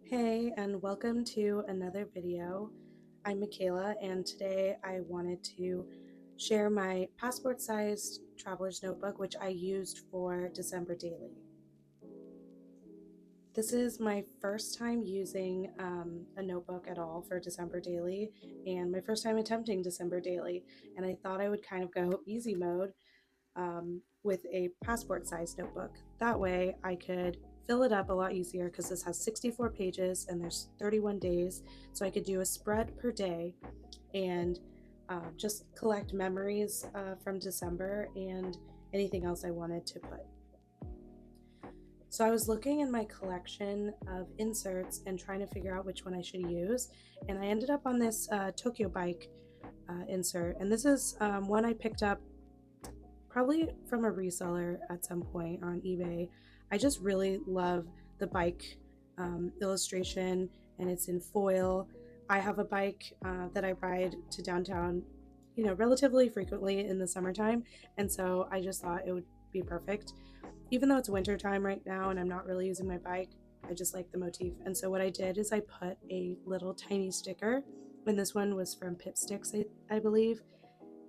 Hey, and welcome to another video. I'm Michaela, and today I wanted to share my passport-sized traveler's notebook, which I used for December daily. This is my first time using a notebook at all for December daily, and my first time attempting December daily, and I thought I would kind of go easy mode with a passport-sized notebook. That way I could fill it up a lot easier because this has 64 pages and there's 31 days, so I could do a spread per day and just collect memories from December and anything else I wanted to put. So I was looking in my collection of inserts and trying to figure out which one I should use, and I ended up on this TokyoBike insert, and this is one I picked up probably from a reseller at some point on eBay. I just really love the bike illustration, and it's in foil. I have a bike that I ride to downtown, relatively frequently in the summertime, and so I just thought it would be perfect. Even though it's winter time right now and I'm not really using my bike, I just like the motif. And so what I did is I put a little tiny sticker, and this one was from Pipsticks, I believe,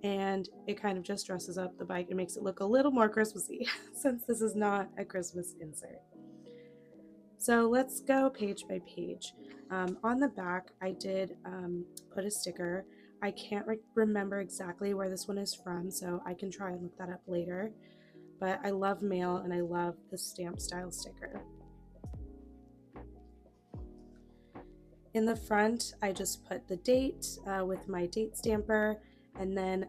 and it kind of just dresses up the bike and makes it look a little more Christmassy since this is not a Christmas insert. So let's go page by page. On the back, I did put a sticker. I can't remember exactly where this one is from, so I can try and look that up later. But I love mail and I love the stamp style sticker. In the front, I just put the date with my date stamper, and then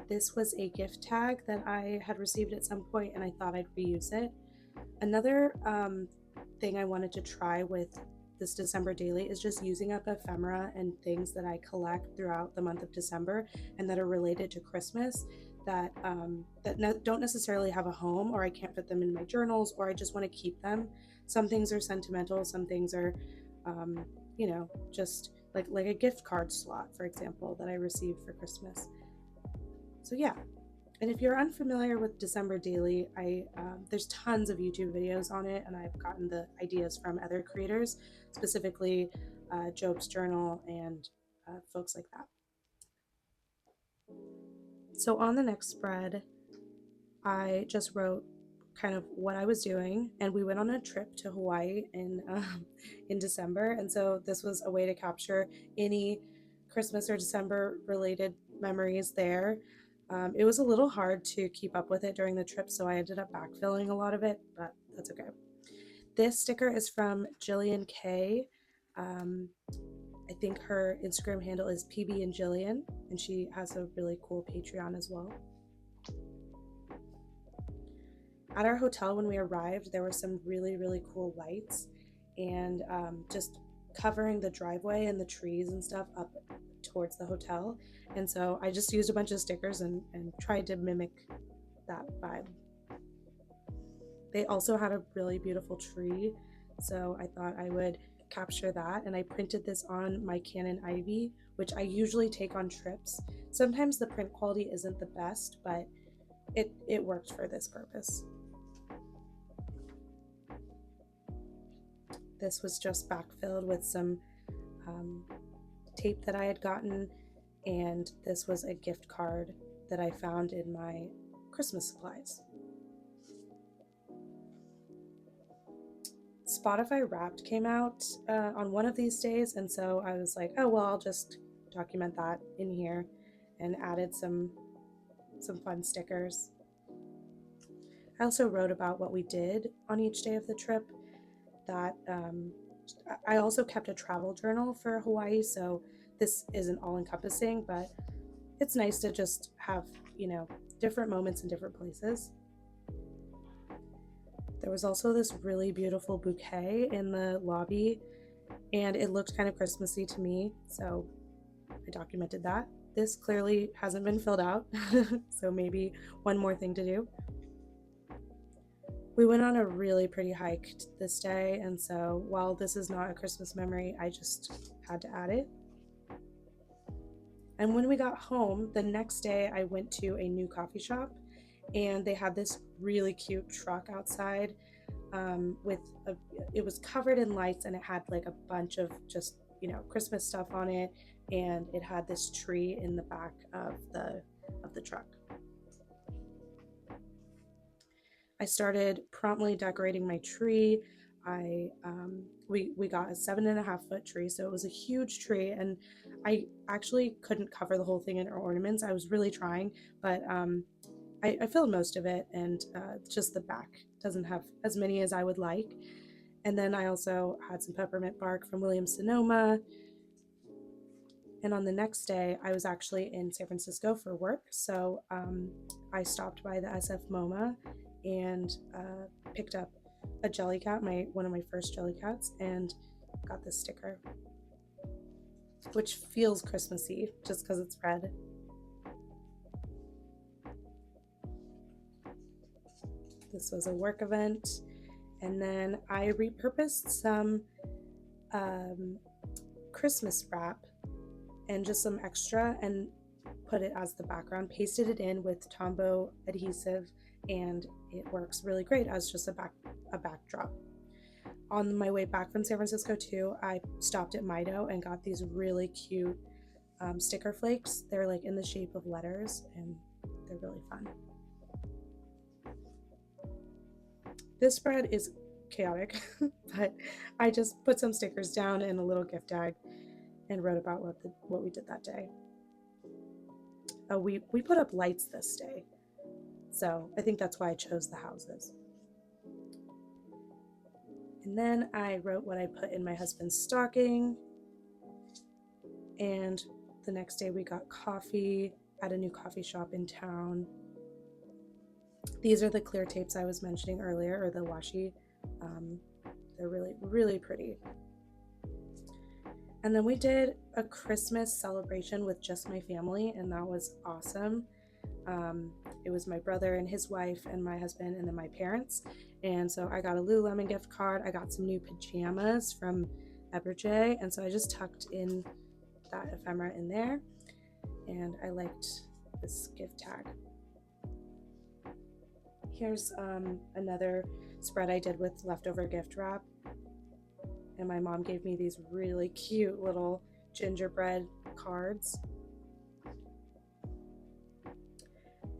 this was a gift tag that I had received at some point and I thought I'd reuse it. Another thing I wanted to try with this December daily is just using up ephemera and things that I collect throughout the month of December and that are related to Christmas that don't necessarily have a home, or I can't fit them in my journals, or I just want to keep them. Some things are sentimental, some things are just like a gift card slot, for example, that I received for Christmas. So yeah. And if you're unfamiliar with December Daily, there's tons of YouTube videos on it, and I've gotten the ideas from other creators, specifically Job's Journal and folks like that. So on the next spread, I just wrote kind of what I was doing, and we went on a trip to Hawaii in December, and so this was a way to capture any Christmas or December related memories there. It was a little hard to keep up with it during the trip, so I ended up backfilling a lot of it, but that's okay. This sticker is from Jillian K. I think her Instagram handle is PB and Jillian, and she has a really cool Patreon as well. At our hotel, when we arrived, there were some really, really cool lights, and just covering the driveway and the trees and stuff up towards the hotel. And so I just used a bunch of stickers and tried to mimic that vibe. They also had a really beautiful tree, so I thought I would capture that, and I printed this on my Canon Ivy, which I usually take on trips. Sometimes the print quality isn't the best, but it worked for this purpose. This was just backfilled with some tape that I had gotten, and this was a gift card that I found in my Christmas supplies. Spotify Wrapped came out on one of these days, and so I was like, oh well, I'll just document that in here, and added some fun stickers. I also wrote about what we did on each day of the trip. That I also kept a travel journal for Hawaii, so this isn't all encompassing, but it's nice to just have, different moments in different places. There was also this really beautiful bouquet in the lobby, and it looked kind of Christmassy to me, so I documented that. This clearly hasn't been filled out, so maybe one more thing to do. We went on a really pretty hike this day, and so while this is not a Christmas memory, I just had to add it. And when we got home, the next day I went to a new coffee shop, and they had this really cute truck outside with it was covered in lights, and it had like a bunch of just, Christmas stuff on it, and it had this tree in the back of the truck. I started promptly decorating my tree. We got a 7.5 foot tree, so it was a huge tree, and I actually couldn't cover the whole thing in ornaments. I was really trying, but I filled most of it, and just the back doesn't have as many as I would like. And then I also had some peppermint bark from Williams Sonoma. And on the next day, I was actually in San Francisco for work, so I stopped by the SF MoMA and picked up a Jellycat, one of my first Jellycats, and got this sticker, which feels Christmassy just because it's red. This was a work event, and then I repurposed some Christmas wrap and just some extra and put it as the background, pasted it in with Tombow adhesive, and it works really great as just a backdrop. On my way back from San Francisco too, I stopped at Mido and got these really cute sticker flakes. They're like in the shape of letters, and they're really fun. This spread is chaotic, but I just put some stickers down and a little gift tag and wrote about what we did that day. We put up lights this day, so I think that's why I chose the houses. And then I wrote what I put in my husband's stocking, and the next day we got coffee at a new coffee shop in town. These are the clear tapes I was mentioning earlier, or the washi. They're really, really pretty. And then we did a Christmas celebration with just my family, and that was awesome. It was my brother and his wife and my husband and then my parents. And so I got a Lululemon gift card. I got some new pajamas from Eberjay, and so I just tucked in that ephemera in there, and I liked this gift tag. Here's another spread I did with leftover gift wrap, and my mom gave me these really cute little gingerbread cards.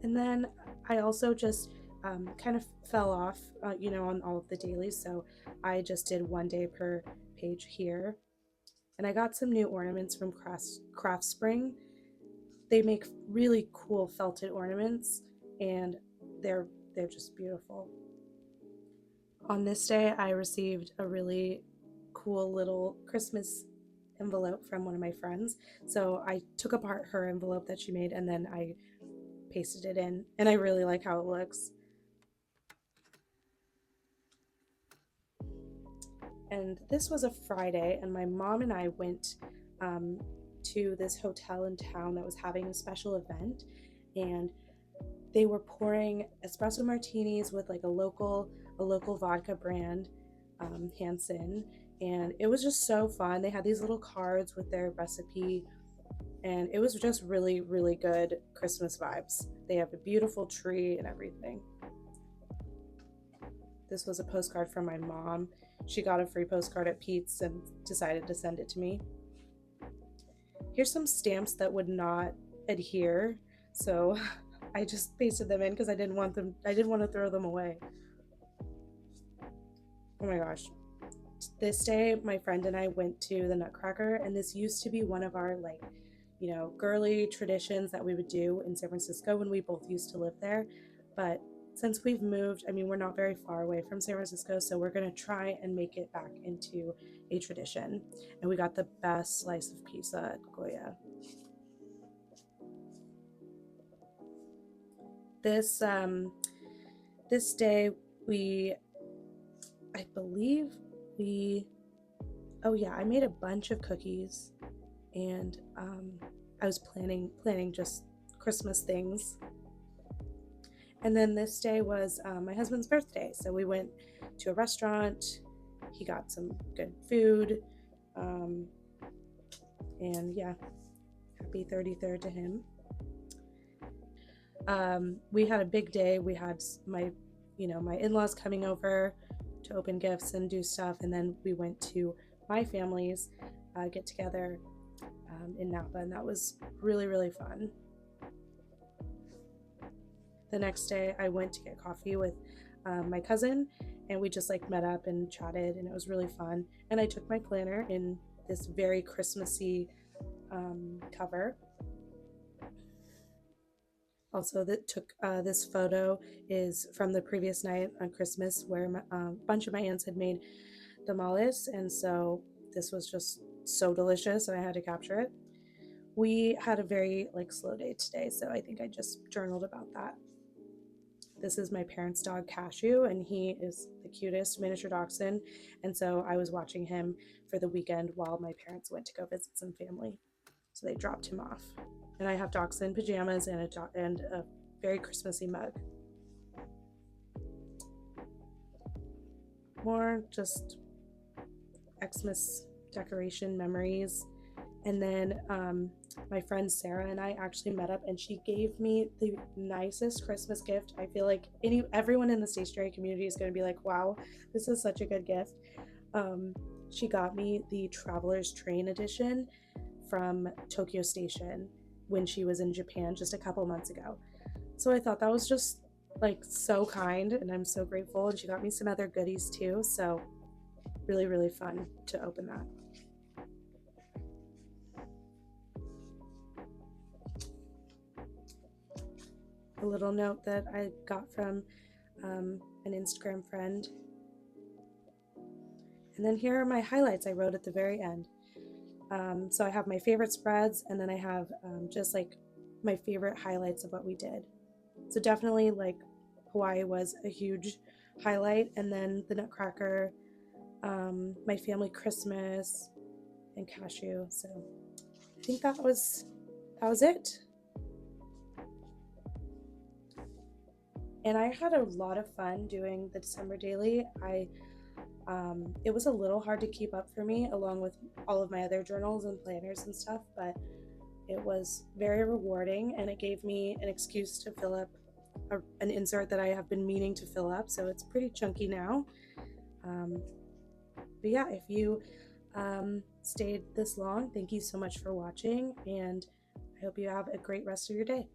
And then I also just kind of fell off, on all of the dailies, so I just did 1 day per page here. And I got some new ornaments from Craft Spring. They make really cool felted ornaments, and they're just beautiful. On this day, I received a really cool little Christmas envelope from one of my friends. So I took apart her envelope that she made, and then I pasted it in, and I really like how it looks. And this was a Friday, and my mom and I went to this hotel in town that was having a special event, and they were pouring espresso martinis with like a local vodka brand, Hansen, and it was just so fun. They had these little cards with their recipe, and it was just really, really good Christmas vibes. They have a beautiful tree and everything. This was a postcard from my mom. She got a free postcard at Pete's and decided to send it to me. Here's some stamps that would not adhere, so I just pasted them in because I didn't want to throw them away. Oh my gosh. This day, my friend and I went to the Nutcracker, and this used to be one of our girly traditions that we would do in San Francisco when we both used to live there. But since we've moved, we're not very far away from San Francisco, so we're going to try and make it back into a tradition. And we got the best slice of pizza at Goya. This day I made a bunch of cookies, and I was planning just Christmas things. And then this day was my husband's birthday, so we went to a restaurant. He got some good food, and yeah, happy 33rd to him. We had a big day. We had my in-laws coming over. to open gifts and do stuff. And then we went to my family's get together in Napa, and that was really, really fun. The next day, I went to get coffee with my cousin, and we just like met up and chatted, and it was really fun. And I took my planner in this very Christmassy cover. Also, that took this photo is from the previous night on Christmas, where a bunch of my aunts had made tamales, and so this was just so delicious, and I had to capture it. We had a very like slow day today, so I think I just journaled about that. This is my parents' dog Cashew, and he is the cutest miniature dachshund, and so I was watching him for the weekend while my parents went to go visit some family. So they dropped him off. And I have dachshund pajamas and a very Christmassy mug. More just Xmas decoration memories. And then my friend Sarah and I actually met up, and she gave me the nicest Christmas gift. I feel like everyone in the stationery community is going to be like, wow, this is such a good gift. She got me the Traveler's Train edition from Tokyo Station when she was in Japan just a couple months ago. So I thought that was just like so kind, and I'm so grateful. And she got me some other goodies too. So really, really fun to open that. A little note that I got from an Instagram friend. And then here are my highlights I wrote at the very end. So I have my favorite spreads, and then I have just like my favorite highlights of what we did. So definitely like Hawaii was a huge highlight, and then the Nutcracker, my family Christmas, and Cashew. So I think that was it. And I had a lot of fun doing the December daily. It was a little hard to keep up for me along with all of my other journals and planners and stuff, but it was very rewarding, and it gave me an excuse to fill up an insert that I have been meaning to fill up, so it's pretty chunky now. But yeah, if you stayed this long, thank you so much for watching, and I hope you have a great rest of your day.